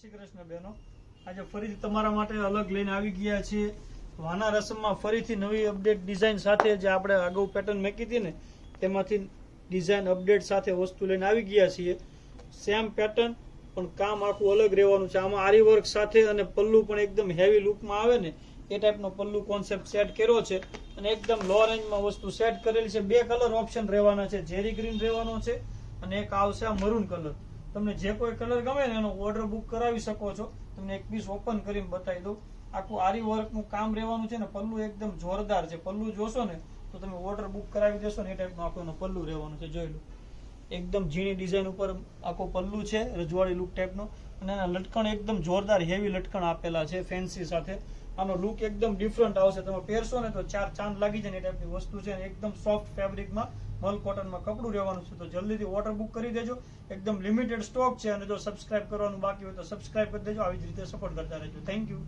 શ્રી કૃષ્ણ બહેનો, આજે ફરીથી તમારા માટે અલગ લઈને આવી ગયા છીએ વાના રસમમાં ફરીથી નવી અપડેટ ડિઝાઇન સાથે. જે આપણે અગાઉ પેટર્ન મૂકી હતી ને તેમાંથી ડિઝાઇન અપડેટ સાથે વસ્તુ લઈને આવી ગયા છીએ. સેમ પેટર્ન પણ કામ આખું અલગ રહેવાનું છે. આમાં આરી વર્ક સાથે અને પલ્લુ પણ એકદમ હેવી લુકમાં આવે ને એ ટાઈપનો પલ્લુ કોન્સેપ્ટ સેટ કર્યો છે અને એકદમ લો રેન્જમાં વસ્તુ સેટ કરેલી છે. બે કલર ઓપ્શન રહેવાના છે, જેરી ગ્રીન રહેવાનો છે અને એક આવશે આ મરૂન કલર. તમને જે કોઈ કલર ગમે ને એનો ઓર્ડર બુક કરાવી શકો છો. તમને એક પીસ ઓપન કરીને બતાવી દઉં. આખું આરી વર્કનું કામ રહેવાનું છે ને પલ્લુ એકદમ જોરદાર છે. પલ્લુ જોશો ને તો તમે ઓર્ડર બુક કરાવી દેશો ને એ ટાઈપનું આખું એનો પલ્લુ રહેવાનું છે. જોઈ લો, એકદમ ઝીણી ડિઝાઇન ઉપર આખો પલ્લુ છે, રજવાડી લુક ટાઈપનો. અને એના લટકણ એકદમ જોરદાર હેવી લટકણ આપેલા છે ફેન્સી સાથે. આનો લુક એકદમ ડિફરન્ટ આવશે. તમે પહેરશો ને તો ચાર ચાંદ લાગી જાય ને એ ટાઈપની વસ્તુ છે. એકદમ સોફ્ટ ફેબ્રિકમાં મલ કોટનમાં કપડું રહેવાનું છે. તો જલ્દીથી ઓર્ડર બુક કરી દેજો. એકદમ લિમિટેડ સ્ટોક છે અને જો સબસ્ક્રાઇબ કરવાનું બાકી હોય તો સબસ્ક્રાઇબ કરી દેજો. આવી જ રીતે સપોર્ટ કરતા રહેજો. Thank you.